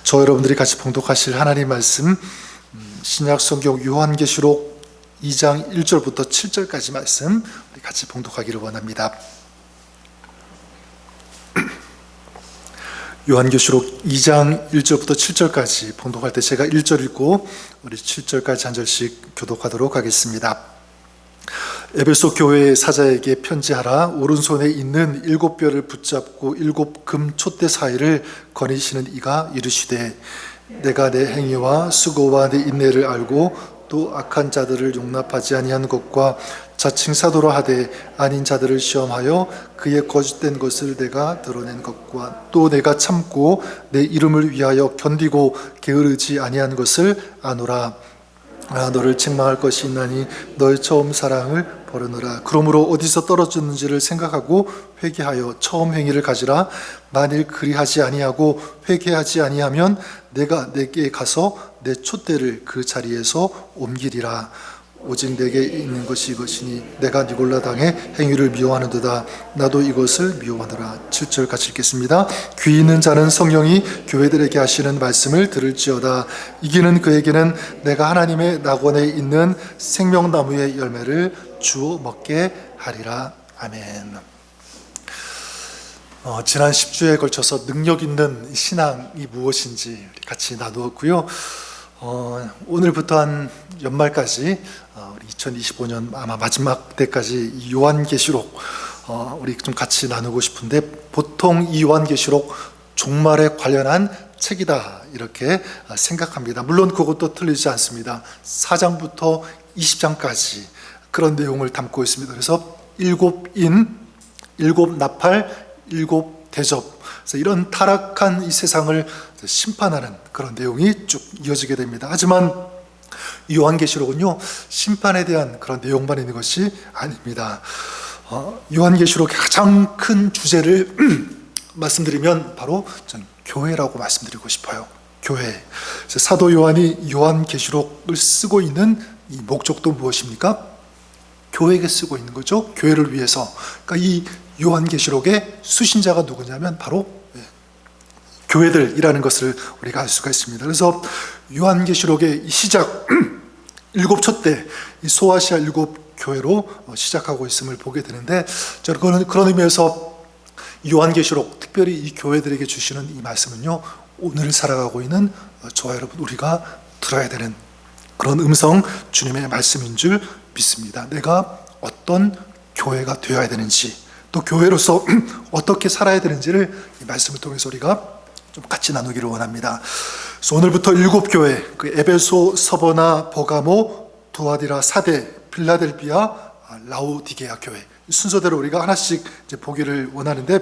저 여러분들이 같이 봉독하실 하나님 말씀, 신약 성경 요한계시록 2장 1절부터 7절까지 말씀 우리 같이 봉독하기를 원합니다. 요한계시록 2장 1절부터 7절까지 봉독할 때 제가 1절 읽고 우리 7절까지 한 절씩 교독하도록 하겠습니다. 에베소 교회의 사자에게 편지하라. 오른손에 있는 7뼈를 붙잡고 7 금 촛대 사이를 거니시는 이가 이르시되, 내가 내 행위와 수고와 내 인내를 알고 또 악한 자들을 용납하지 아니한 것과 자칭 사도라 하되 아닌 자들을 시험하여 그의 거짓된 것을 내가 드러낸 것과 또 내가 참고 내 이름을 위하여 견디고 게으르지 아니한 것을 아노라. 너를 책망할 것이 있나니 너의 처음 사랑을 버려놓으라. 그러므로 어디서 떨어졌는지를 생각하고 회개하여 처음 행위를 가지라. 만일 그리하지 아니하고 회개하지 아니하면 내가 내게 가서 내 촛대를 그 자리에서 옮기리라. 오직 내게 있는 것이 이것이니 내가 니골라 당의 행위를 미워하는도다. 나도 이것을 미워하노라. 7절 같이 읽겠습니다. 귀 있는 자는 성령이 교회들에게 하시는 말씀을 들을지어다. 이기는 그에게는 내가 하나님의 낙원에 있는 생명나무의 열매를 주어 먹게 하리라. 아멘. 지난 10주에 걸쳐서 능력 있는 신앙이 무엇인지 같이 나누었고요. 오늘부터 한 연말까지 우리 2025년 아마 마지막 때까지 이 요한계시록 우리 좀 같이 나누고 싶은데, 보통 이 요한계시록 종말에 관련한 책이다 이렇게 생각합니다. 물론 그것도 틀리지 않습니다. 4장부터 20장까지 그런 내용을 담고 있습니다. 그래서 7인, 7나팔, 7대접, 그래서 이런 타락한 이 세상을 심판하는 그런 내용이 쭉 이어지게 됩니다. 하지만 이 요한계시록은요, 심판에 대한 그런 내용만 있는 것이 아닙니다. 요한계시록의 가장 큰 주제를 말씀드리면 바로 전 교회라고 말씀드리고 싶어요. 교회. 그래서 사도 요한이 요한계시록을 쓰고 있는 이 목적도 무엇입니까? 교회에게 쓰고 있는 거죠. 교회를 위해서. 그러니까 이 요한계시록의 수신자가 누구냐면 바로 교회들이라는 것을 우리가 알 수가 있습니다. 그래서 요한계시록의 시작 7 촛대, 이 소아시아 7 교회로 시작하고 있음을 보게 되는데, 저는 그런 의미에서 요한계시록, 특별히 이 교회들에게 주시는 이 말씀은요, 오늘 살아가고 있는 저와 여러분 우리가 들어야 되는 그런 음성, 주님의 말씀인 줄 믿습니다. 내가 어떤 교회가 되어야 되는지, 또 교회로서 어떻게 살아야 되는지를 이 말씀을 통해서 우리가 좀 같이 나누기를 원합니다. 그래서 오늘부터 7 교회, 그 에베소, 서버나, 버가모, 두아디라, 사대, 필라델비아, 라오디게아 교회, 순서대로 우리가 하나씩 이제 보기를 원하는데,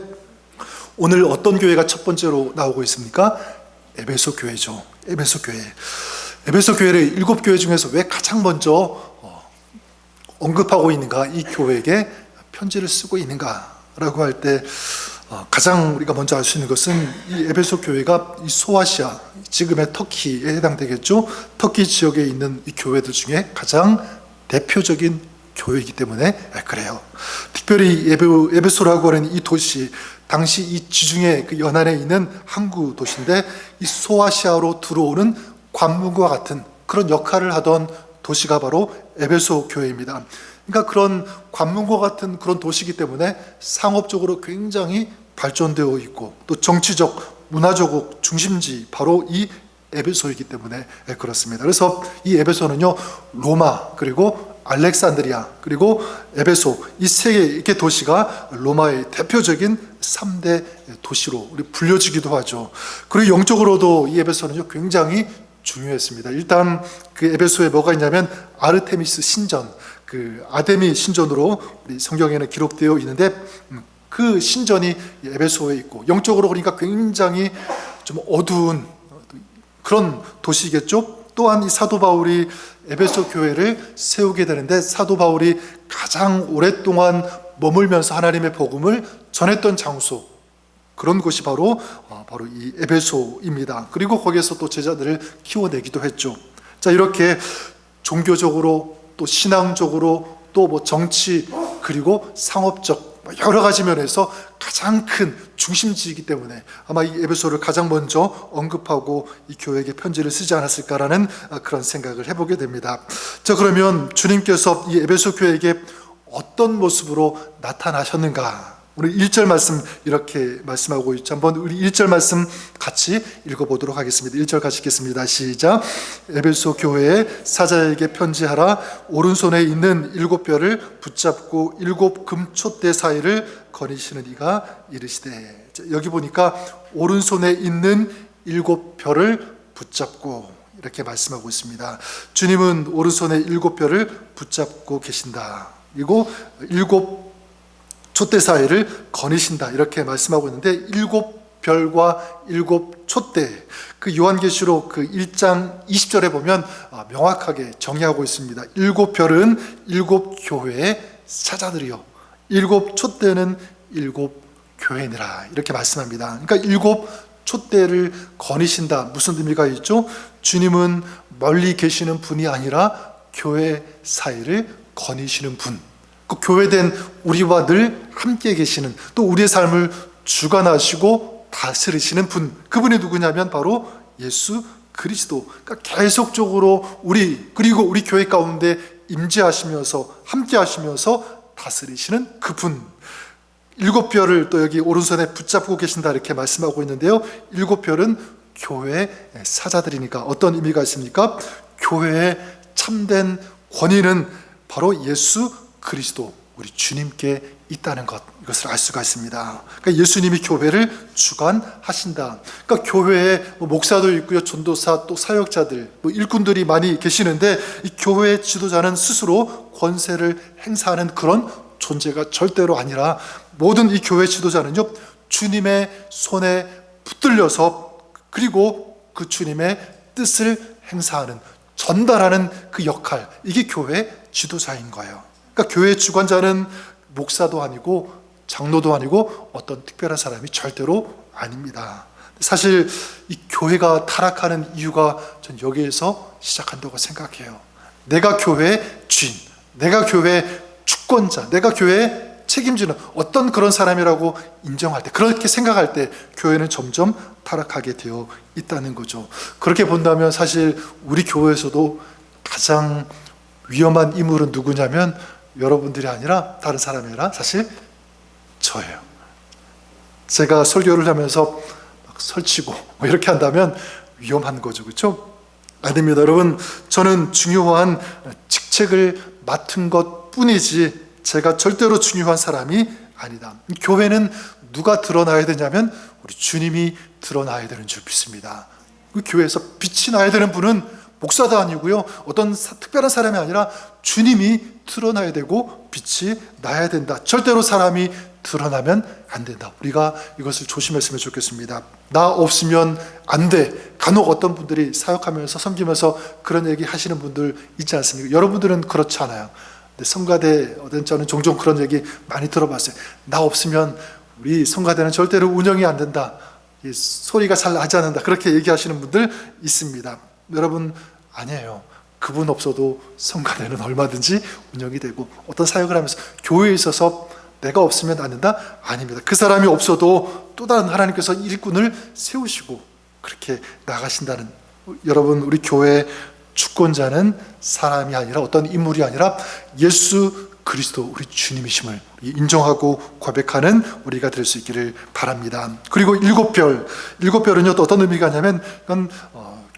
오늘 어떤 교회가 첫 번째로 나오고 있습니까? 에베소 교회죠. 에베소 교회. 에베소 교회를 7 교회 중에서 왜 가장 먼저 언급하고 있는가, 이 교회에게 편지를 쓰고 있는가라고 할 때 가장 우리가 먼저 알 수 있는 것은 이 에베소 교회가 이 소아시아, 지금의 터키에 해당되겠죠. 터키 지역에 있는 이 교회들 중에 가장 대표적인 교회이기 때문에 그래요. 특별히 에베소라고 하는 이 도시, 당시 이 지중해 그 연안에 있는 항구 도시인데, 이 소아시아로 들어오는 관문과 같은 그런 역할을 하던 도시가 바로 에베소 교회입니다. 그러니까 그런 관문과 같은 그런 도시이기 때문에 상업적으로 굉장히 발전되어 있고, 또 정치적, 문화적 중심지 바로 이 에베소이기 때문에 그렇습니다. 그래서 이 에베소는요, 로마, 그리고 알렉산드리아, 그리고 에베소, 이 세 개 도시가 로마의 대표적인 3대 도시로 우리 불려지기도 하죠. 그리고 영적으로도 이 에베소는요, 굉장히 중요했습니다. 일단 그 에베소에 뭐가 있냐면 아르테미스 신전, 그 아데미 신전으로 우리 성경에는 기록되어 있는데, 그 신전이 에베소에 있고, 영적으로 그러니까 굉장히 좀 어두운 그런 도시겠죠. 또한 이 사도 바울이 에베소 교회를 세우게 되는데, 사도 바울이 가장 오랫동안 머물면서 하나님의 복음을 전했던 장소, 그런 곳이 바로 이 에베소입니다. 그리고 거기에서 또 제자들을 키워내기도 했죠. 자, 이렇게 종교적으로, 또 신앙적으로, 또 뭐 정치, 그리고 상업적 여러 가지 면에서 가장 큰 중심지이기 때문에 아마 이 에베소를 가장 먼저 언급하고 이 교회에게 편지를 쓰지 않았을까라는 그런 생각을 해보게 됩니다. 자, 그러면 주님께서 이 에베소 교회에게 어떤 모습으로 나타나셨는가? 우리 1절 말씀 이렇게 말씀하고 있죠. 한번 우리 1절 말씀 같이 읽어보도록 하겠습니다. 1절 같이 읽겠습니다. 시작. 에베소 교회의 사자에게 편지하라. 오른손에 있는 7뼈를 붙잡고 7 금촛대 사이를 거니시는 이가 이르시되. 여기 보니까 오른손에 있는 7뼈를 붙잡고 이렇게 말씀하고 있습니다. 주님은 오른손에 7뼈를 붙잡고 계신다. 그리고 7 촛대 사이를 거니신다 이렇게 말씀하고 있는데 7별과 7 촛대, 그 요한계시록 그 1장 20절에 보면 명확하게 정의하고 있습니다. 7별은 7 교회의 사자들이요, 7 촛대는 7 교회니라 이렇게 말씀합니다. 그러니까 7 촛대를 거니신다, 무슨 의미가 있죠? 주님은 멀리 계시는 분이 아니라 교회 사이를 거니시는 분, 그 교회된 우리와 늘 함께 계시는, 또 우리의 삶을 주관하시고 다스리시는 분, 그분이 누구냐면 바로 예수 그리스도. 그러니까 계속적으로 그리고 우리 교회 가운데 임재하시면서 함께 하시면서 다스리시는 그분. 7별을 또 여기 오른손에 붙잡고 계신다 이렇게 말씀하고 있는데요, 7별은 교회의 사자들이니까 어떤 의미가 있습니까? 교회의 참된 권위는 바로 예수 그리스도, 우리 주님께 있다는 것, 이것을 알 수가 있습니다. 그러니까 예수님이 교회를 주관하신다. 그러니까 교회에 목사도 있고요, 전도사, 또 사역자들, 일꾼들이 많이 계시는데 이 교회의 지도자는 스스로 권세를 행사하는 그런 존재가 절대로 아니라, 모든 이 교회 지도자는요, 주님의 손에 붙들려서 그리고 그 주님의 뜻을 행사하는, 전달하는 그 역할, 이게 교회 지도자인 거예요. 그러니까 교회의 주관자는 목사도 아니고 장로도 아니고 어떤 특별한 사람이 절대로 아닙니다. 사실 이 교회가 타락하는 이유가 전 여기에서 시작한다고 생각해요. 내가 교회의 주인, 내가 교회의 주권자, 내가 교회의 책임지는 어떤 그런 사람이라고 인정할 때, 그렇게 생각할 때 교회는 점점 타락하게 되어 있다는 거죠. 그렇게 본다면 사실 우리 교회에서도 가장 위험한 인물은 누구냐면 여러분들이 아니라 다른 사람이 아니라 사실 저예요. 제가 설교를 하면서 막 설치고 이렇게 한다면 위험한 거죠, 그렇죠? 아닙니다. 여러분, 저는 중요한 직책을 맡은 것 뿐이지 제가 절대로 중요한 사람이 아니다. 교회는 누가 드러나야 되냐면 우리 주님이 드러나야 되는 줄 믿습니다. 그 교회에서 빛이 나야 되는 분은 목사도 아니고요, 어떤 특별한 사람이 아니라 주님이 드러나야 되고 빛이 나야 된다. 절대로 사람이 드러나면 안 된다. 우리가 이것을 조심했으면 좋겠습니다. 나 없으면 안 돼. 간혹 어떤 분들이 사역하면서 섬기면서 그런 얘기 하시는 분들 있지 않습니까? 여러분들은 그렇지 않아요. 근데 성가대 저는 종종 그런 얘기 많이 들어봤어요. 나 없으면 우리 성가대는 절대로 운영이 안 된다. 소리가 잘 나지 않는다. 그렇게 얘기하시는 분들 있습니다. 여러분, 아니에요. 그분 없어도 성가대는 얼마든지 운영이 되고, 어떤 사역을 하면서 교회에 있어서 내가 없으면 안 된다? 아닙니다. 그 사람이 없어도 또 다른 하나님께서 일꾼을 세우시고 그렇게 나가신다는, 여러분, 우리 교회의 주권자는 사람이 아니라 어떤 인물이 아니라 예수 그리스도, 우리 주님이심을 인정하고 고백하는 우리가 될 수 있기를 바랍니다. 그리고 7별은요 또 어떤 의미가 있냐면, 이건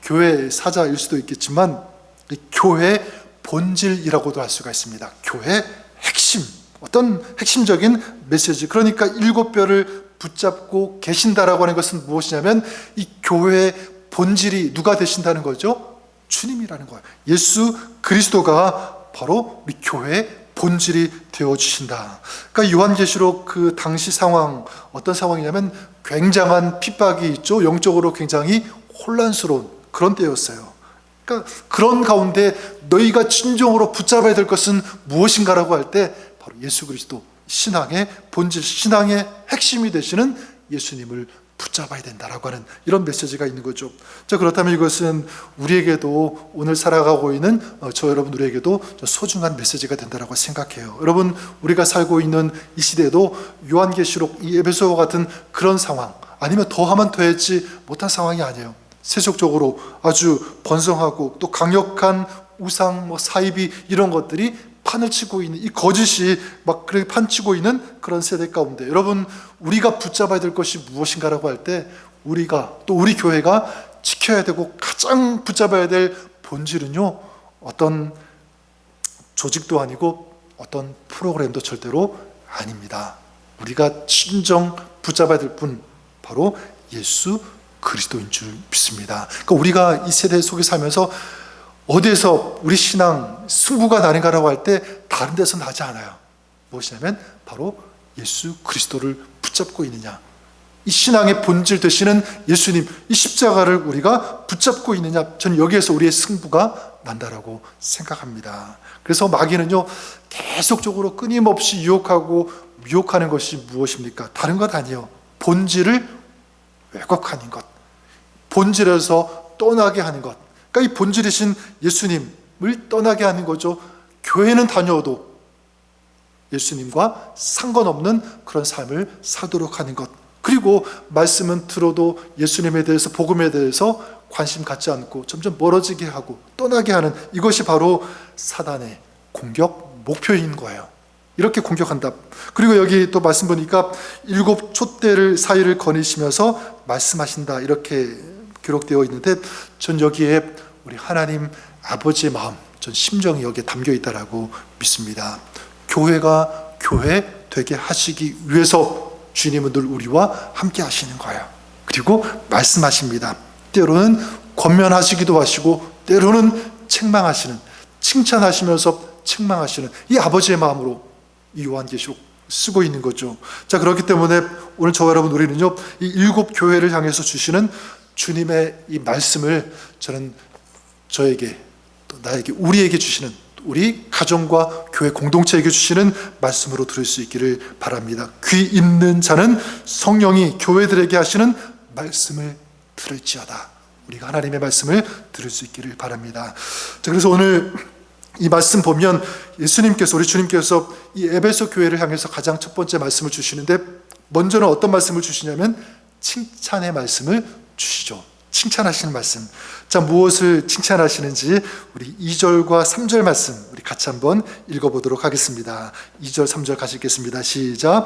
교회 사자일 수도 있겠지만 이 교회의 본질이라고도 할 수가 있습니다. 교회의 핵심, 어떤 핵심적인 메시지. 그러니까 7별을 붙잡고 계신다라고 하는 것은 무엇이냐면 이 교회의 본질이 누가 되신다는 거죠? 주님이라는 거예요. 예수 그리스도가 바로 우리 교회의 본질이 되어주신다. 그러니까 요한계시록 그 당시 상황, 어떤 상황이냐면 굉장한 핍박이 있죠. 영적으로 굉장히 혼란스러운 그런 때였어요. 그러니까 그런 가운데 너희가 진정으로 붙잡아야 될 것은 무엇인가라고 할 때 바로 예수 그리스도, 신앙의 본질, 신앙의 핵심이 되시는 예수님을 붙잡아야 된다라고 하는 이런 메시지가 있는 거죠. 자, 그렇다면 이것은 우리에게도 오늘 살아가고 있는 저 여러분 우리에게도 소중한 메시지가 된다라고 생각해요. 여러분, 우리가 살고 있는 이 시대에도 요한계시록 이 에베소와 같은 그런 상황, 아니면 더하면 더했지 못한 상황이 아니에요. 세속적으로 아주 번성하고 또 강력한 우상, 사이비 이런 것들이 판을 치고 있는, 이 거짓이 막 그렇게 판치고 있는 그런 세대 가운데 여러분, 우리가 붙잡아야 될 것이 무엇인가라고 할 때 우리가 또 우리 교회가 지켜야 되고 가장 붙잡아야 될 본질은요, 어떤 조직도 아니고 어떤 프로그램도 절대로 아닙니다. 우리가 진정 붙잡아야 될 분, 바로 예수 그리스도인 줄 믿습니다. 그러니까 우리가 이 세대 속에 살면서 어디에서 우리 신앙 승부가 나는가라고 할 때 다른 데서 나지 않아요. 무엇이냐면 바로 예수 그리스도를 붙잡고 있느냐, 이 신앙의 본질 되시는 예수님, 이 십자가를 우리가 붙잡고 있느냐, 저는 여기에서 우리의 승부가 난다라고 생각합니다. 그래서 마귀는요, 계속적으로 끊임없이 유혹하고 미혹하는 것이 무엇입니까? 다른 것 아니에요. 본질을 왜곡하는 것, 본질에서 떠나게 하는 것. 그러니까 이 본질이신 예수님을 떠나게 하는 거죠. 교회는 다녀도 예수님과 상관없는 그런 삶을 살도록 하는 것. 그리고 말씀은 들어도 예수님에 대해서, 복음에 대해서 관심 갖지 않고 점점 멀어지게 하고 떠나게 하는, 이것이 바로 사단의 공격 목표인 거예요. 이렇게 공격한다. 그리고 여기 또 말씀 보니까 7 촛대를 사이를 거니시면서 말씀하신다, 이렇게 기록되어 있는데, 전 여기에 우리 하나님 아버지의 마음, 전 심정이 여기에 담겨 있다라고 믿습니다. 교회가 교회 되게 하시기 위해서 주님은 늘 우리와 함께 하시는 거예요. 그리고 말씀하십니다. 때로는 권면하시기도 하시고 때로는 책망하시는, 칭찬하시면서 책망하시는 이 아버지의 마음으로 이 요한계시록 쓰고 있는 거죠. 자, 그렇기 때문에 오늘 저와 여러분 우리는요, 이 7 교회를 향해서 주시는 주님의 이 말씀을 저는 저에게, 또 나에게, 우리에게 주시는, 우리 가정과 교회 공동체에게 주시는 말씀으로 들을 수 있기를 바랍니다. 귀 있는 자는 성령이 교회들에게 하시는 말씀을 들을지어다. 우리가 하나님의 말씀을 들을 수 있기를 바랍니다. 자, 그래서 오늘 이 말씀 보면 예수님께서, 우리 주님께서 이 에베소 교회를 향해서 가장 첫 번째 말씀을 주시는데, 먼저는 어떤 말씀을 주시냐면 칭찬의 말씀을 주시죠. 칭찬하시는 말씀. 자, 무엇을 칭찬하시는지 우리 2절과 3절 말씀 우리 같이 한번 읽어보도록 하겠습니다. 2절 3절 같이 읽겠습니다. 시작.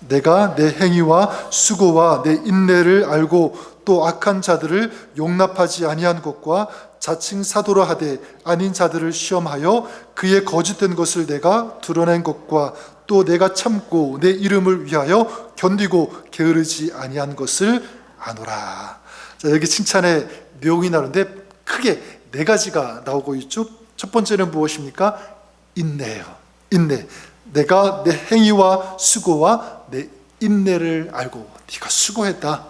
내가 내 행위와 수고와 내 인내를 알고 또 악한 자들을 용납하지 아니한 것과 자칭 사도라 하되 아닌 자들을 시험하여 그의 거짓된 것을 내가 드러낸 것과 또 내가 참고 내 이름을 위하여 견디고 게으르지 아니한 것을 아노라. 자, 여기 칭찬의 내용이 나오는데 크게 4가지가 나오고 있죠. 첫 번째는 무엇입니까? 인내예요. 인내. 내가 내 행위와 수고와 내 인내를 알고, 네가 수고했다,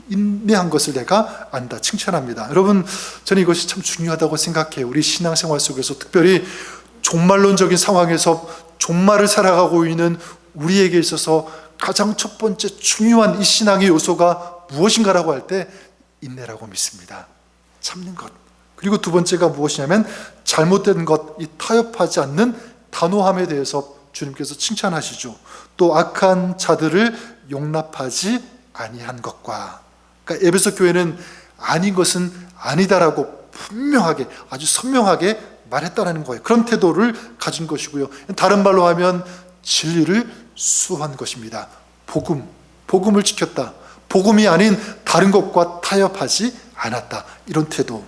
인내한 것을 내가 안다, 칭찬합니다. 여러분, 저는 이것이 참 중요하다고 생각해요. 우리 신앙생활 속에서, 특별히 종말론적인 상황에서 종말을 살아가고 있는 우리에게 있어서 가장 첫 번째 중요한 이 신앙의 요소가 무엇인가라고 할 때 인내라고 믿습니다. 참는 것. 그리고 두 번째가 무엇이냐면 잘못된 것, 이 타협하지 않는 단호함에 대해서 주님께서 칭찬하시죠. 또 악한 자들을 용납하지 아니한 것과, 그러니까 에베소 교회는 아닌 것은 아니다라고 분명하게, 아주 선명하게 말했다라는 거예요. 그런 태도를 가진 것이고요. 다른 말로 하면 진리를 수호한 것입니다. 복음을 지켰다. 복음이 아닌 다른 것과 타협하지 않았다. 이런 태도.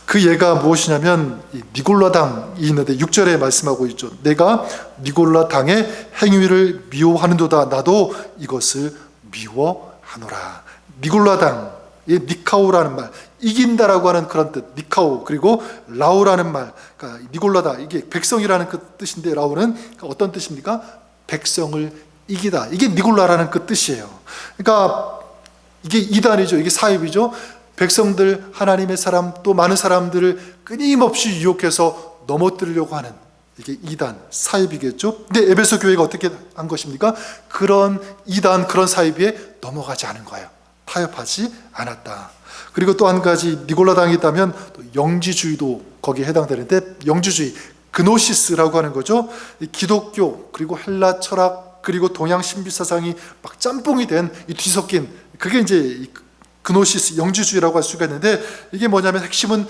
그 예가 무엇이냐면 니골라당이 있는데 6절에 말씀하고 있죠. 내가 니골라당의 행위를 미워하는도다. 나도 이것을 미워하노라. 니골라당, 니카오라는 말, 이긴다라고 하는 그런 뜻, 니카오. 그리고 라오라는 말, 그러니까 니골라다, 이게 백성이라는 그 뜻인데, 라오는 어떤 뜻입니까? 백성을 이기다. 이게 니골라라는 그 뜻이에요. 그러니까 이게 이단이죠. 이게 사입이죠. 백성들, 하나님의 사람, 또 많은 사람들을 끊임없이 유혹해서 넘어뜨리려고 하는, 이게 이단, 사입이겠죠. 근데 에베소 교회가 어떻게 한 것입니까? 그런 이단, 그런 사입에 넘어가지 않은 거예요. 타협하지 않았다. 그리고 또 한 가지 니골라당이 있다면 또 영지주의도 거기에 해당되는데, 영지주의, 그노시스라고 하는 거죠. 기독교 그리고 헬라 철학 그리고 동양 신비 사상이 막 짬뽕이 된 이 뒤섞인, 그게 이제 이 그노시스, 영지주의라고 할 수가 있는데, 이게 뭐냐면 핵심은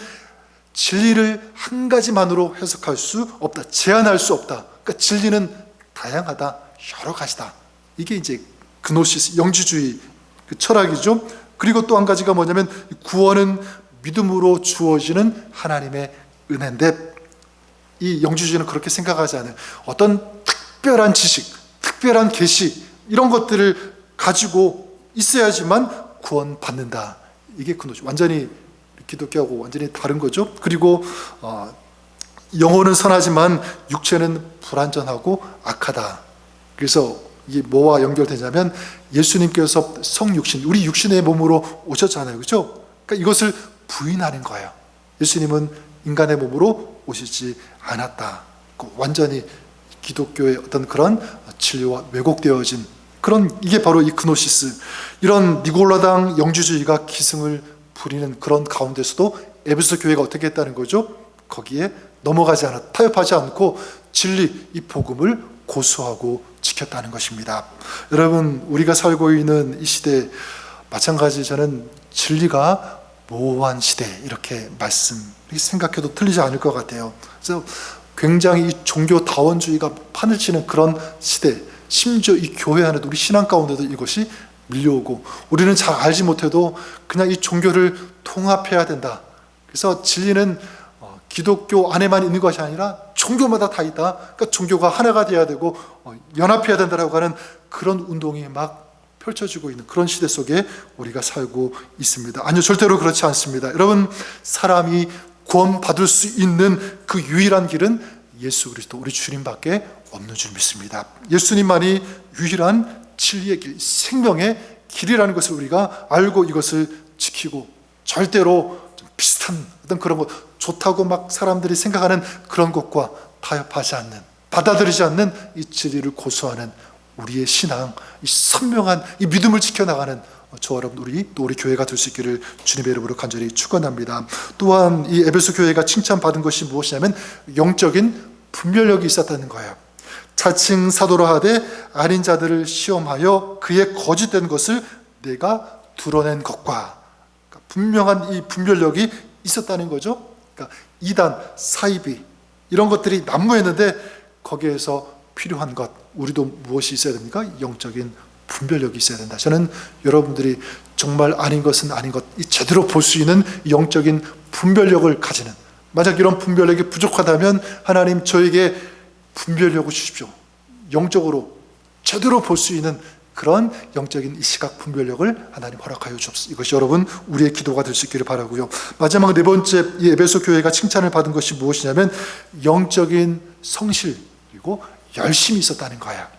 진리를 한 가지만으로 해석할 수 없다, 제한할 수 없다. 그러니까 진리는 다양하다, 여러 가지다. 이게 이제 그노시스, 영지주의 그 철학이죠. 그리고 또 한 가지가 뭐냐면 구원은 믿음으로 주어지는 하나님의 은혜인데, 이 영지주의는 그렇게 생각하지 않아요. 어떤 특별한 지식, 특별한 계시, 이런 것들을 가지고 있어야지만 구원받는다. 이게 그노시스, 완전히 기독교하고 완전히 다른 거죠. 그리고 영혼은 선하지만 육체는 불완전하고 악하다. 그래서 이게 뭐와 연결되냐면 예수님께서 성육신, 우리 육신의 몸으로 오셨잖아요, 그렇죠? 그러니까 이것을 부인하는 거예요. 예수님은 인간의 몸으로 오시지 않았다. 완전히 기독교의 어떤 그런 진리와 왜곡되어진 그런, 이게 바로 이 그노시스, 이런 니골라당 영지주의가 기승을 부리는 그런 가운데서도 에베소 교회가 어떻게 했다는 거죠? 거기에 넘어가지 않았다, 타협하지 않고 진리, 이 복음을 고수하고 지켰다는 것입니다. 여러분, 우리가 살고 있는 이 시대 마찬가지, 저는 진리가 모호한 시대, 이렇게 생각해도 틀리지 않을 것 같아요. 그래서 굉장히 이 종교다원주의가 판을 치는 그런 시대, 심지어 이 교회 안에도, 우리 신앙 가운데도 이것이 밀려오고, 우리는 잘 알지 못해도 그냥 이 종교를 통합해야 된다. 그래서 진리는 기독교 안에만 있는 것이 아니라 종교마다 다 있다. 그러니까 종교가 하나가 돼야 되고 연합해야 된다라고 하는 그런 운동이 막 펼쳐지고 있는 그런 시대 속에 우리가 살고 있습니다. 아니요, 절대로 그렇지 않습니다. 여러분, 사람이 구원받을 수 있는 그 유일한 길은 예수 그리스도, 우리 주님밖에 없는 줄 믿습니다. 예수님만이 유일한 진리의 길, 생명의 길이라는 것을 우리가 알고 이것을 지키고, 절대로 좀 비슷한 어떤 그런 것, 좋다고 막 사람들이 생각하는 그런 것과 타협하지 않는, 받아들이지 않는 이 진리를 고수하는 우리의 신앙, 이 선명한 이 믿음을 지켜나가는 저와 여러분, 또 우리 교회가 될 수 있기를 주님의 이름으로 간절히 축원합니다. 또한 이 에베소 교회가 칭찬받은 것이 무엇이냐면 영적인 분별력이 있었다는 거예요. 자칭 사도라 하되 아닌 자들을 시험하여 그의 거짓된 것을 내가 드러낸 것과, 그러니까 분명한 이 분별력이 있었다는 거죠. 그러니까 이단, 사이비, 이런 것들이 난무했는데 거기에서 필요한 것, 우리도 무엇이 있어야 됩니까? 영적인 분별력이 있어야 된다. 저는 여러분들이 정말 아닌 것은 아닌 것, 이 제대로 볼 수 있는 영적인 분별력을 가지는, 만약 이런 분별력이 부족하다면 하나님 저에게 분별력을 주십시오. 영적으로 제대로 볼 수 있는 그런 영적인 이 시각 분별력을 하나님 허락하여 주옵소서. 이것이 여러분 우리의 기도가 될 수 있기를 바라고요. 마지막 네 번째, 이 에베소 교회가 칭찬을 받은 것이 무엇이냐면 영적인 성실, 그리고 열심이 있었다는 거야.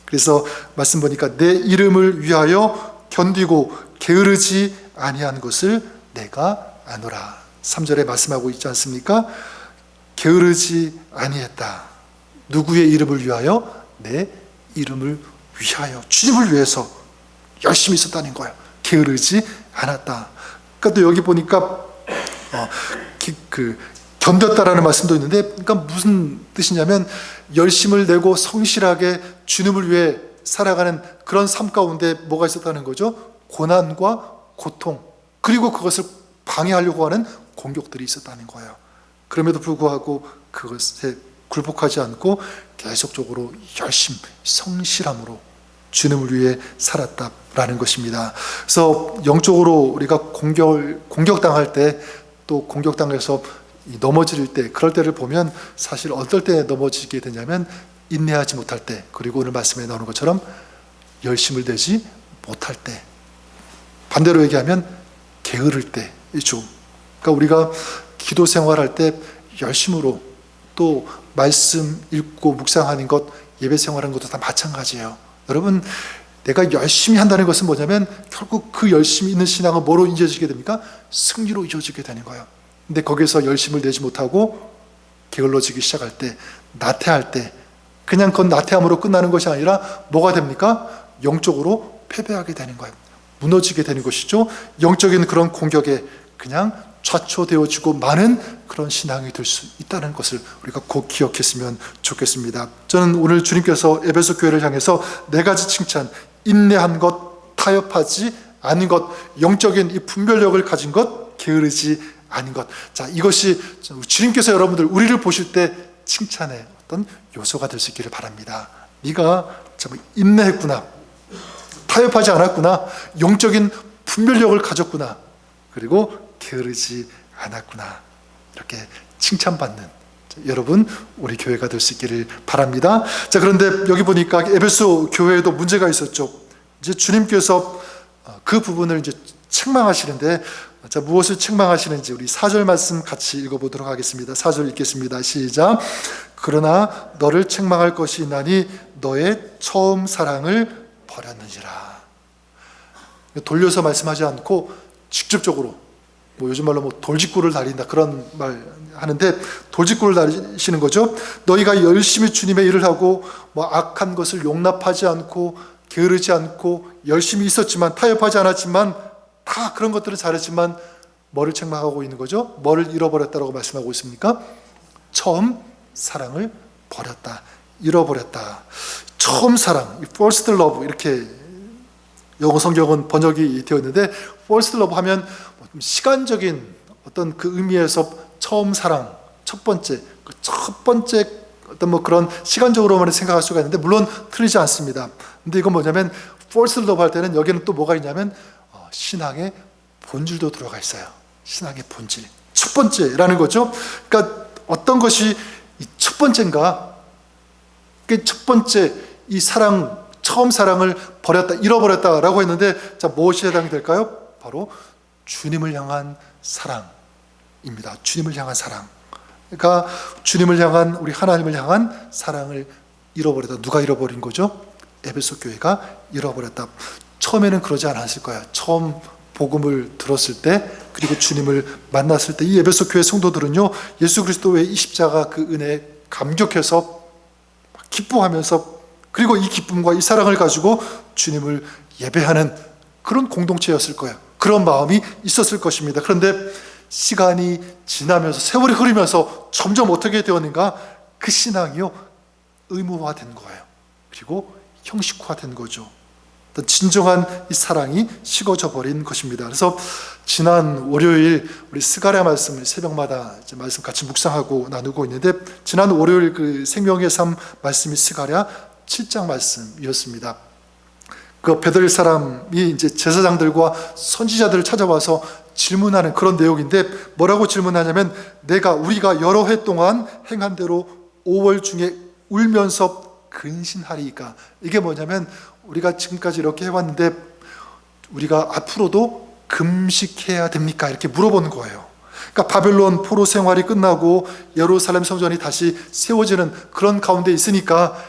그래서 말씀 보니까 내 이름을 위하여 견디고 게으르지 아니한 것을 내가 아노라. 3절에 말씀하고 있지 않습니까? 게으르지 아니했다. 누구의 이름을 위하여? 내 이름을 위하여, 주님을 위해서 열심히 있었다는 거예요. 게으르지 않았다. 그러니까 또 여기 보니까 견뎠다라는 말씀도 있는데, 그러니까 무슨 뜻이냐면 열심을 내고 성실하게 주님을 위해 살아가는 그런 삶 가운데 뭐가 있었다는 거죠? 고난과 고통, 그리고 그것을 방해하려고 하는 공격들이 있었다는 거예요. 그럼에도 불구하고 그것에 굴복하지 않고 계속적으로 열심, 성실함으로 주님을 위해 살았다라는 것입니다. 그래서 영적으로 우리가 공격당할 때, 또 공격당해서 넘어질 때, 그럴 때를 보면 사실 어떨 때 넘어지게 되냐면 인내하지 못할 때, 그리고 오늘 말씀에 나오는 것처럼 열심을 내지 못할 때, 반대로 얘기하면 게으를 때이죠. 그러니까 우리가 기도 생활할 때 열심으로, 또 말씀 읽고 묵상하는 것, 예배 생활하는 것도 다 마찬가지예요. 여러분, 내가 열심히 한다는 것은 뭐냐면 결국 그 열심히 있는 신앙은 뭐로 이어지게 됩니까? 승리로 이어지게 되는 거예요. 근데 거기서 열심을 내지 못하고 게을러지기 시작할 때, 나태할 때, 그냥 그건 나태함으로 끝나는 것이 아니라 뭐가 됩니까? 영적으로 패배하게 되는 거예요. 무너지게 되는 것이죠. 영적인 그런 공격에 그냥 좌초되어지고 많은 그런 신앙이 될 수 있다는 것을 우리가 꼭 기억했으면 좋겠습니다. 저는 오늘 주님께서 에베소 교회를 향해서 4가지 칭찬, 인내한 것, 타협하지 않은 것, 영적인 이 분별력을 가진 것, 게으르지 않은 것. 자, 이것이 주님께서 여러분들 우리를 보실 때 칭찬의 어떤 요소가 될 수 있기를 바랍니다. 네가 참 인내했구나, 타협하지 않았구나, 영적인 분별력을 가졌구나, 그리고 게으르지 않았구나, 이렇게 칭찬받는 여러분 우리 교회가 될 수 있기를 바랍니다. 자, 그런데 여기 보니까 에베소 교회에도 문제가 있었죠. 이제 주님께서 그 부분을 이제 책망하시는데, 자, 무엇을 책망하시는지 우리 4절 말씀 같이 읽어보도록 하겠습니다. 4절 읽겠습니다. 시작. 그러나 너를 책망할 것이 있나니 너의 처음 사랑을 버렸느니라. 돌려서 말씀하지 않고 직접적으로, 요즘 말로 돌직구를 달린다 그런 말 하는데, 돌직구를 달리시는 거죠. 너희가 열심히 주님의 일을 하고 악한 것을 용납하지 않고 게으르지 않고 열심히 있었지만, 타협하지 않았지만, 다 그런 것들은 잘했지만 뭐를 책망하고 있는 거죠? 뭐를 잃어버렸다라고 말씀하고 있습니까? 처음 사랑을 버렸다, 잃어버렸다. 처음 사랑, first love, 이렇게 영어 성경은 번역이 되어 있는데, first love 하면 시간적인 어떤 그 의미에서 처음 사랑, 첫 번째 어떤 그런 시간적으로만 생각할 수가 있는데, 물론 틀리지 않습니다. 근데 이건 뭐냐면 first love 할 때는 여기는 또 뭐가 있냐면 신앙의 본질도 들어가 있어요. 신앙의 본질, 첫 번째라는 거죠. 그러니까 어떤 것이 첫 번째인가? 첫 번째 이 사랑, 처음 사랑을 버렸다, 잃어버렸다라고 했는데, 자, 무엇이 해당이 될까요? 바로 주님을 향한 사랑입니다. 주님을 향한 사랑. 그러니까 주님을 향한, 우리 하나님을 향한 사랑을 잃어버렸다. 누가 잃어버린 거죠? 에베소 교회가 잃어버렸다. 처음에는 그러지 않았을 거야. 처음 복음을 들었을 때, 그리고 주님을 만났을 때 이 에베소 교회 성도들은요, 예수 그리스도의 이 십자가 그 은혜에 감격해서 기뻐하면서, 그리고 이 기쁨과 이 사랑을 가지고 주님을 예배하는 그런 공동체였을 거예요. 그런 마음이 있었을 것입니다. 그런데 시간이 지나면서, 세월이 흐르면서 점점 어떻게 되었는가? 그 신앙이요, 의무화된 거예요. 그리고 형식화된 거죠. 진정한 이 사랑이 식어져 버린 것입니다. 그래서 지난 월요일 우리 스가랴 말씀을 새벽마다 말씀 같이 묵상하고 나누고 있는데, 지난 월요일 그 생명의 삶 말씀이 스가랴 7장 말씀이었습니다. 그 베들 사람이 이제 제사장들과 선지자들을 찾아와서 질문하는 그런 내용인데, 뭐라고 질문하냐면, 우리가 여러 해 동안 행한 대로 5월 중에 울면서 근신하리이까. 이게 뭐냐면, 우리가 지금까지 이렇게 해왔는데 우리가 앞으로도 금식해야 됩니까? 이렇게 물어보는 거예요. 그러니까 바벨론 포로 생활이 끝나고 예루살렘 성전이 다시 세워지는 그런 가운데 있으니까,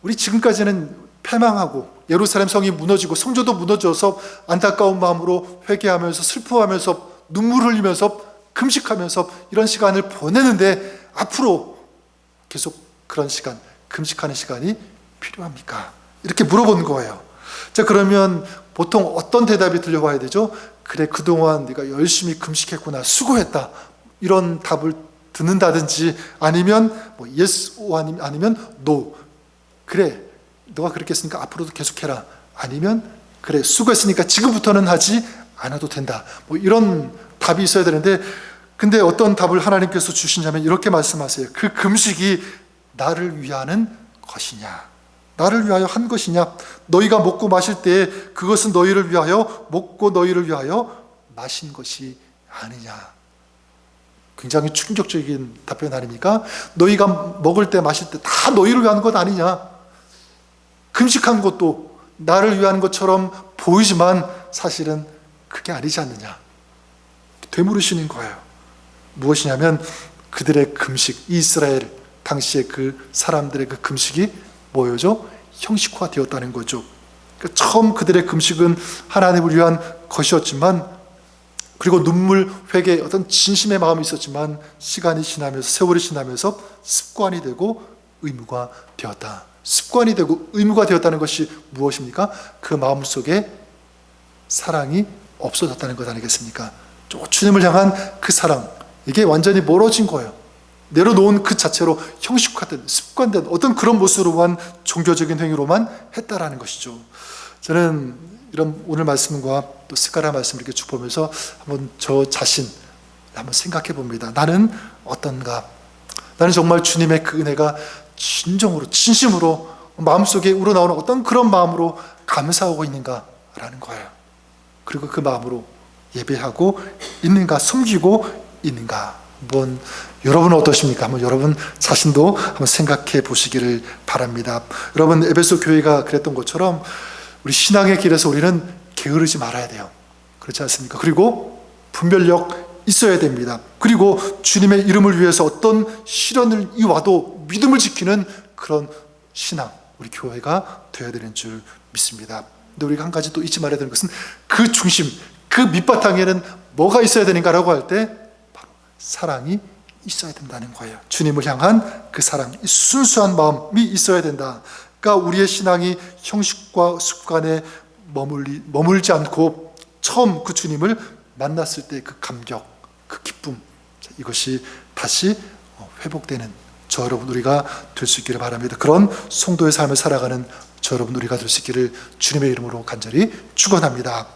우리 지금까지는 패망하고 예루살렘 성이 무너지고 성전도 무너져서 안타까운 마음으로 회개하면서 슬퍼하면서 눈물 흘리면서 금식하면서 이런 시간을 보내는데, 앞으로 계속 그런 시간, 금식하는 시간이 필요합니까? 이렇게 물어보는 거예요. 자, 그러면 보통 어떤 대답이 들려와야 되죠? 그래, 그동안 네가 열심히 금식했구나, 수고했다, 이런 답을 듣는다든지, 아니면 yes 아니면 no. 그래, 너가 그렇게 했으니까 앞으로도 계속해라. 아니면 그래, 수고했으니까 지금부터는 하지 않아도 된다. 이런 답이 있어야 되는데, 근데 어떤 답을 하나님께서 주시냐면 이렇게 말씀하세요. 그 금식이 나를 위하는 것이냐, 나를 위하여 한 것이냐? 너희가 먹고 마실 때에 그것은 너희를 위하여 먹고 너희를 위하여 마신 것이 아니냐. 굉장히 충격적인 답변 아닙니까? 너희가 먹을 때 마실 때 다 너희를 위한 것 아니냐? 금식한 것도 나를 위한 것처럼 보이지만 사실은 그게 아니지 않느냐. 되물으시는 거예요. 무엇이냐면 그들의 금식, 이스라엘 당시의 그 사람들의 그 금식이 뭐였죠? 형식화되었다는 거죠. 그러니까 처음 그들의 금식은 하나님을 위한 것이었지만, 그리고 눈물, 회개, 어떤 진심의 마음이 있었지만, 시간이 지나면서, 세월이 지나면서 습관이 되고 의무가 되었다. 습관이 되고 의무가 되었다는 것이 무엇입니까? 그 마음속에 사랑이 없어졌다는 것 아니겠습니까? 주님을 향한 그 사랑, 이게 완전히 멀어진 거예요. 내려놓은 그 자체로 형식화된, 습관된 어떤 그런 모습으로만, 종교적인 행위로만 했다라는 것이죠. 저는 이런 오늘 말씀과 또 스가랴 말씀을 이렇게 쭉 보면서 한번 저 자신 한번 생각해 봅니다. 나는 어떤가? 나는 정말 주님의 그 은혜가 진정으로, 진심으로 마음속에 우러나오는 어떤 그런 마음으로 감사하고 있는가라는 거예요. 그리고 그 마음으로 예배하고 있는가, 섬기고 있는가. 한번 여러분은 어떠십니까? 한번 여러분 자신도 한번 생각해 보시기를 바랍니다. 여러분, 에베소 교회가 그랬던 것처럼 우리 신앙의 길에서 우리는 게으르지 말아야 돼요. 그렇지 않습니까? 그리고 분별력 있어야 됩니다. 그리고 주님의 이름을 위해서 어떤 시련이 와도 믿음을 지키는 그런 신앙, 우리 교회가 되어야 되는 줄 믿습니다. 근데 우리가 한 가지 또 잊지 말아야 되는 것은 그 중심, 그 밑바탕에는 뭐가 있어야 되는가라고 할 때 바로 사랑이 있어야 된다는 거예요. 주님을 향한 그 사랑, 순수한 마음이 있어야 된다. 그러니까 우리의 신앙이 형식과 습관에 머물지 않고 처음 그 주님을 만났을 때 그 감격, 그 기쁨, 이것이 다시 회복되는 저 여러분 우리가 될 수 있기를 바랍니다. 그런 성도의 삶을 살아가는 저 여러분 우리가 될 수 있기를 주님의 이름으로 간절히 축원합니다.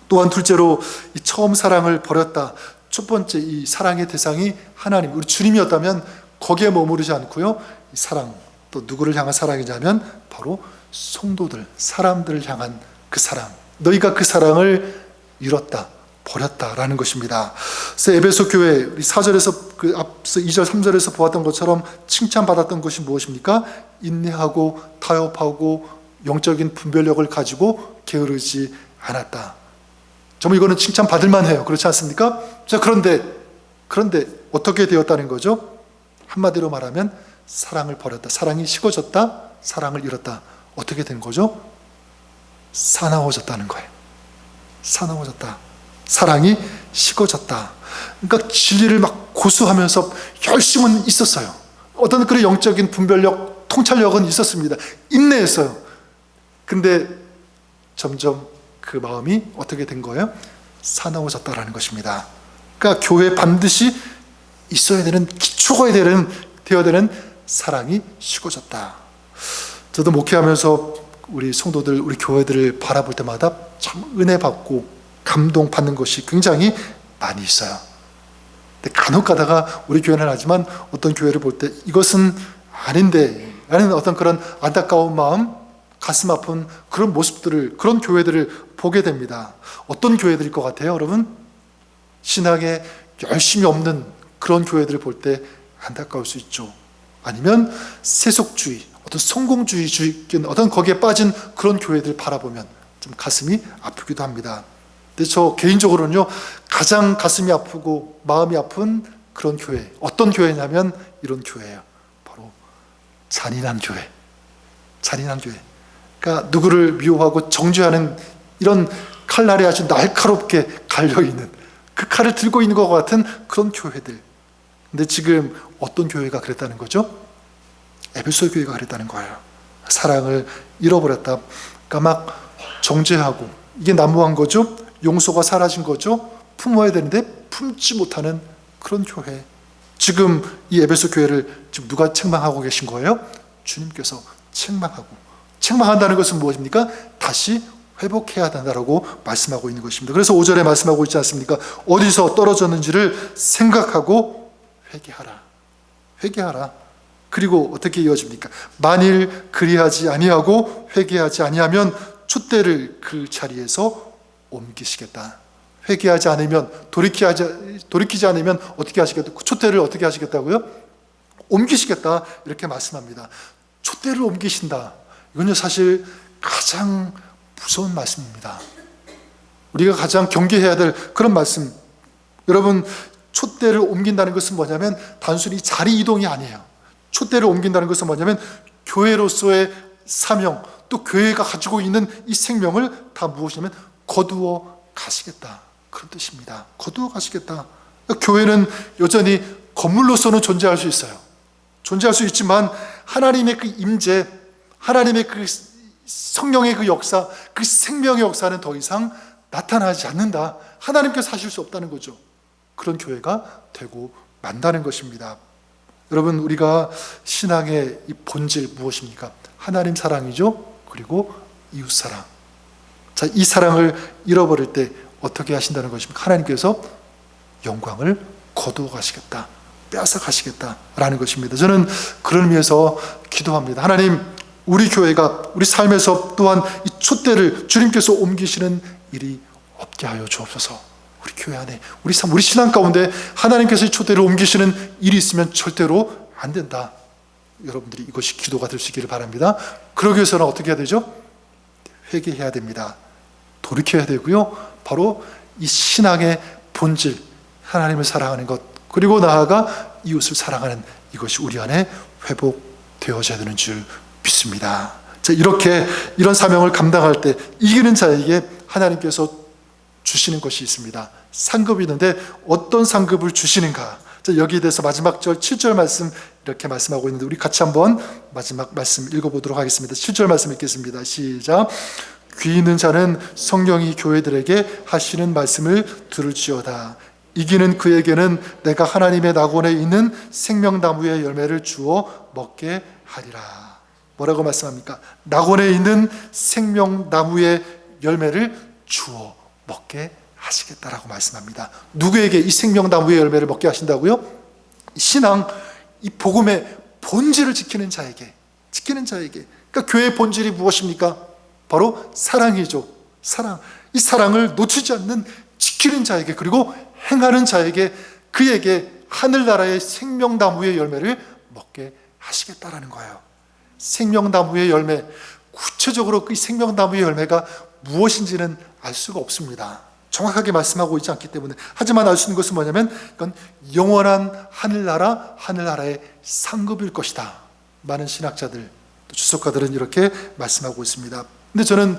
또한 둘째로 이 처음 사랑을 버렸다. 첫 번째, 이 사랑의 대상이 하나님, 우리 주님이었다면 거기에 머무르지 않고요, 이 사랑, 또 누구를 향한 사랑이냐면 바로 성도들, 사람들을 향한 그 사랑. 너희가 그 사랑을 잃었다, 버렸다라는 것입니다. 그래서 에베소 교회, 우리 4절에서 그 앞서 2절, 3절에서 보았던 것처럼 칭찬받았던 것이 무엇입니까? 인내하고 타협하고 영적인 분별력을 가지고 게으르지 않았다. 정말 이거는 칭찬받을 만해요. 그렇지 않습니까? 자, 그런데 어떻게 되었다는 거죠? 한마디로 말하면 사랑을 버렸다. 사랑이 식어졌다. 사랑을 잃었다. 어떻게 된 거죠? 사나워졌다는 거예요. 사나워졌다. 사랑이 식어졌다. 그러니까 진리를 막 고수하면서 열심은 있었어요. 어떤 그런 영적인 분별력, 통찰력은 있었습니다. 인내했어요. 근데 점점 그 마음이 어떻게 된 거예요? 사나워졌다라는 것입니다. 그러니까 교회에 반드시 있어야 되는, 기초가 되어야 되는 사랑이 식어졌다. 저도 목회하면서 우리 성도들, 우리 교회들을 바라볼 때마다 참 은혜 받고 감동받는 것이 굉장히 많이 있어요. 근데 간혹 가다가 우리 교회는 하지만 어떤 교회를 볼 때 이것은 아닌데 라는 어떤 그런 안타까운 마음, 가슴 아픈 그런 모습들을, 그런 교회들을 보게 됩니다. 어떤 교회들일 것 같아요, 여러분? 신앙에 열심히 없는 그런 교회들을 볼 때 안타까울 수 있죠. 아니면 세속주의, 어떤 성공주의, 어떤 거기에 빠진 그런 교회들을 바라보면 좀 가슴이 아프기도 합니다. 근데 저 개인적으로는요, 가장 가슴이 아프고 마음이 아픈 그런 교회, 어떤 교회냐면 이런 교회예요. 바로 잔인한 교회. 잔인한 교회. 그러니까 누구를 미워하고 정죄하는 이런 칼날이 아주 날카롭게 갈려있는, 그 칼을 들고 있는 것 같은 그런 교회들. 근데 지금 어떤 교회가 그랬다는 거죠? 에베소 교회가 그랬다는 거예요. 사랑을 잃어버렸다. 그러니까 막 정죄하고, 이게 난무한 거죠? 용서가 사라진 거죠? 품어야 되는데 품지 못하는 그런 교회. 지금 이 에베소 교회를 지금 누가 책망하고 계신 거예요? 주님께서 책망한다는 것은 무엇입니까? 다시 회복해야 된다라고 말씀하고 있는 것입니다. 그래서 5절에 말씀하고 있지 않습니까? 어디서 떨어졌는지를 생각하고 회개하라. 그리고 어떻게 이어집니까? 만일 그리하지 아니하고 회개하지 아니하면 촛대를 그 자리에서 옮기시겠다. 회개하지 않으면, 돌이키지 않으면 어떻게 하시겠다? 촛대를 어떻게 하시겠다고요? 옮기시겠다. 이렇게 말씀합니다. 촛대를 옮기신다. 이건요, 사실 가장 무서운 말씀입니다. 우리가 가장 경계해야 될 그런 말씀. 여러분, 촛대를 옮긴다는 것은 뭐냐면 단순히 자리 이동이 아니에요. 촛대를 옮긴다는 것은 뭐냐면 교회로서의 사명, 또 교회가 가지고 있는 이 생명을 다 무엇이냐면 거두어 가시겠다. 그런 뜻입니다. 거두어 가시겠다. 교회는 여전히 건물로서는 존재할 수 있어요. 존재할 수 있지만 하나님의 그 임재, 하나님의 그 성령의 그 역사, 그 생명의 역사는 더 이상 나타나지 않는다. 하나님께서 하실 수 없다는 거죠. 그런 교회가 되고 만다는 것입니다. 여러분, 우리가 신앙의 이 본질 무엇입니까? 하나님 사랑이죠. 그리고 이웃 사랑. 자, 이 사랑을 잃어버릴 때 어떻게 하신다는 것입니까? 하나님께서 영광을 거두어 가시겠다, 빼앗아 가시겠다라는 것입니다. 저는 그런 의미에서 기도합니다. 하나님, 우리 교회가 우리 삶에서 또한 이 촛대를 주님께서 옮기시는 일이 없게 하여 주옵소서. 우리 교회 안에, 우리 삶, 우리 신앙 가운데 하나님께서 이 촛대를 옮기시는 일이 있으면 절대로 안 된다. 여러분들이 이것이 기도가 될 수 있기를 바랍니다. 그러기 위해서는 어떻게 해야 되죠? 회개해야 됩니다. 돌이켜야 되고요. 바로 이 신앙의 본질, 하나님을 사랑하는 것, 그리고 나아가 이웃을 사랑하는 이것이 우리 안에 회복되어져야 되는 줄 믿습니다. 자, 이렇게 이런 사명을 감당할 때 이기는 자에게 하나님께서 주시는 것이 있습니다. 상급이 있는데 어떤 상급을 주시는가? 자, 여기에 대해서 마지막 절 7절 말씀 이렇게 말씀하고 있는데, 우리 같이 한번 마지막 말씀 읽어보도록 하겠습니다. 7절 말씀 읽겠습니다. 시작. 귀 있는 자는 성령이 교회들에게 하시는 말씀을 들을지어다. 이기는 그에게는 내가 하나님의 낙원에 있는 생명나무의 열매를 주어 먹게 하리라. 뭐라고 말씀합니까? 낙원에 있는 생명나무의 열매를 주어 먹게 하시겠다라고 말씀합니다. 누구에게 이 생명나무의 열매를 먹게 하신다고요? 신앙, 이 복음의 본질을 지키는 자에게. 그러니까 교회의 본질이 무엇입니까? 바로 사랑이죠. 사랑. 이 사랑을 놓치지 않는 지키는 자에게, 그리고 행하는 자에게, 그에게 하늘나라의 생명나무의 열매를 먹게 하시겠다라는 거예요. 생명나무의 열매, 구체적으로 그 생명나무의 열매가 무엇인지는 알 수가 없습니다. 정확하게 말씀하고 있지 않기 때문에. 하지만 알 수 있는 것은 뭐냐면, 이건 영원한 하늘나라의 상급일 것이다. 많은 신학자들, 또 주석가들은 이렇게 말씀하고 있습니다. 근데 저는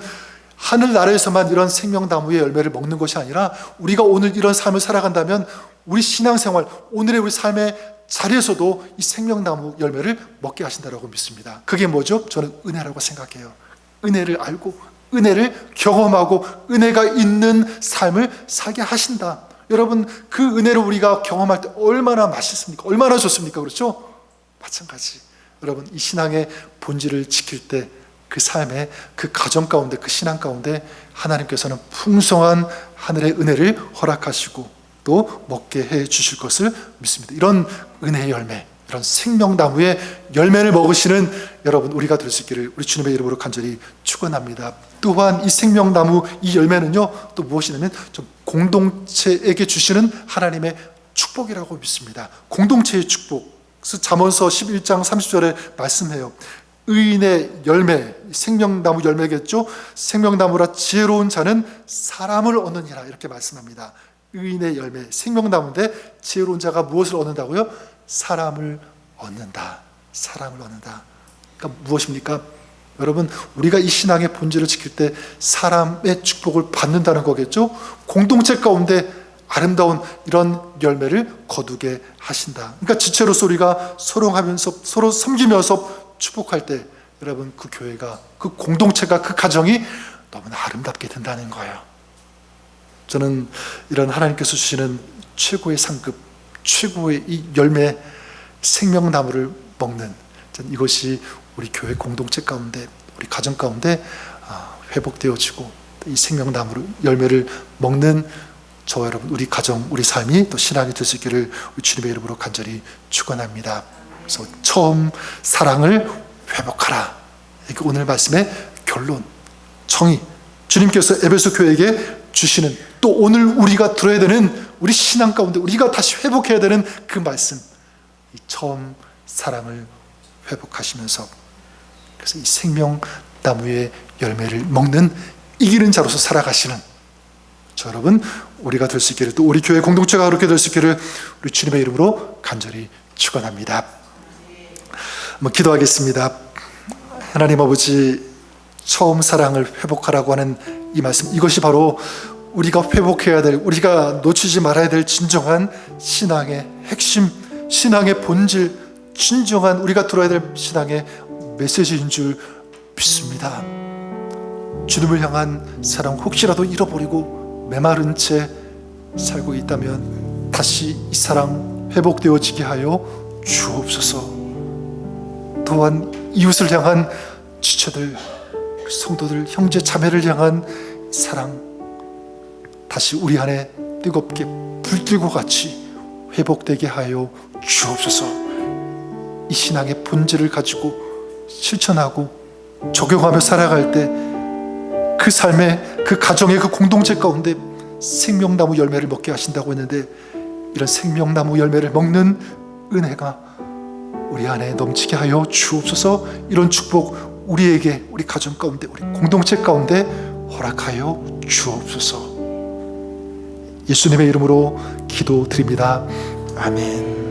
하늘나라에서만 이런 생명나무의 열매를 먹는 것이 아니라, 우리가 오늘 이런 삶을 살아간다면 우리 신앙생활, 오늘의 우리 삶의 자리에서도 이 생명나무 열매를 먹게 하신다고 믿습니다. 그게 뭐죠? 저는 은혜라고 생각해요. 은혜를 알고, 은혜를 경험하고, 은혜가 있는 삶을 살게 하신다. 여러분, 그 은혜를 우리가 경험할 때 얼마나 맛있습니까? 얼마나 좋습니까? 그렇죠? 마찬가지. 여러분, 이 신앙의 본질을 지킬 때 그 삶의, 그 가정 가운데, 그 신앙 가운데 하나님께서는 풍성한 하늘의 은혜를 허락하시고 또 먹게 해 주실 것을 믿습니다. 이런 은혜의 열매, 이런 생명나무의 열매를 먹으시는 여러분, 우리가 될 수 있기를 우리 주님의 이름으로 간절히 축원합니다. 또한 이 생명나무, 이 열매는요, 또 무엇이냐면 좀 공동체에게 주시는 하나님의 축복이라고 믿습니다. 공동체의 축복. 그래서 잠언서 11장 30절에 말씀해요. 의인의 열매, 생명나무 열매겠죠. 생명나무라 지혜로운 자는 사람을 얻느니라, 이렇게 말씀합니다. 의인의 열매, 생명나무인데 지혜로운 자가 무엇을 얻는다고요? 사람을 얻는다. 사람을 얻는다. 그러니까 무엇입니까? 여러분, 우리가 이 신앙의 본질을 지킬 때 사람의 축복을 받는다는 거겠죠. 공동체 가운데 아름다운 이런 열매를 거두게 하신다. 그러니까 지체로서 우리가 소롱하면서 서로 섬기면서 축복할 때, 여러분, 그 교회가, 그 공동체가, 그 가정이 너무나 아름답게 된다는 거예요. 저는 이런 하나님께서 주시는 최고의 상급, 최고의 이 열매, 생명나무를 먹는, 이것이 우리 교회 공동체 가운데, 우리 가정 가운데 회복되어지고, 이 생명나무 열매를 먹는 저와 여러분, 우리 가정, 우리 삶이 또 신앙이 될 수 있기를 우리 주님의 이름으로 간절히 축원합니다. 그래서 처음 사랑을 회복하라. 이게 오늘 말씀의 결론, 정의. 주님께서 에베소 교회에게 주시는, 또 오늘 우리가 들어야 되는, 우리 신앙 가운데 우리가 다시 회복해야 되는 그 말씀, 이 처음 사랑을 회복하시면서, 그래서 이 생명나무의 열매를 먹는 이기는 자로서 살아가시는 저 여러분, 우리가 될 수 있기를, 또 우리 교회 공동체가 그렇게 될 수 있기를 우리 주님의 이름으로 간절히 축원합니다. 한번 기도하겠습니다. 하나님 아버지, 처음 사랑을 회복하라고 하는 이 말씀, 이것이 바로 우리가 회복해야 될, 우리가 놓치지 말아야 될 진정한 신앙의 핵심, 신앙의 본질, 진정한 우리가 들어야 될 신앙의 메시지인 줄 믿습니다. 주님을 향한 사랑 혹시라도 잃어버리고 메마른 채 살고 있다면 다시 이 사랑 회복되어지게 하여 주옵소서. 또한 이웃을 향한 지체들, 성도들, 형제 자매를 향한 사랑 다시 우리 안에 뜨겁게 불길과 같이 회복되게 하여 주옵소서. 이 신앙의 본질을 가지고 실천하고 적용하며 살아갈 때 그 삶의, 그 가정의 그 공동체 가운데 생명나무 열매를 먹게 하신다고 했는데, 이런 생명나무 열매를 먹는 은혜가 우리 안에 넘치게 하여 주옵소서. 이런 축복 우리에게, 우리 가정 가운데, 우리 공동체 가운데 허락하여 주옵소서. 예수님의 이름으로 기도드립니다. 아멘.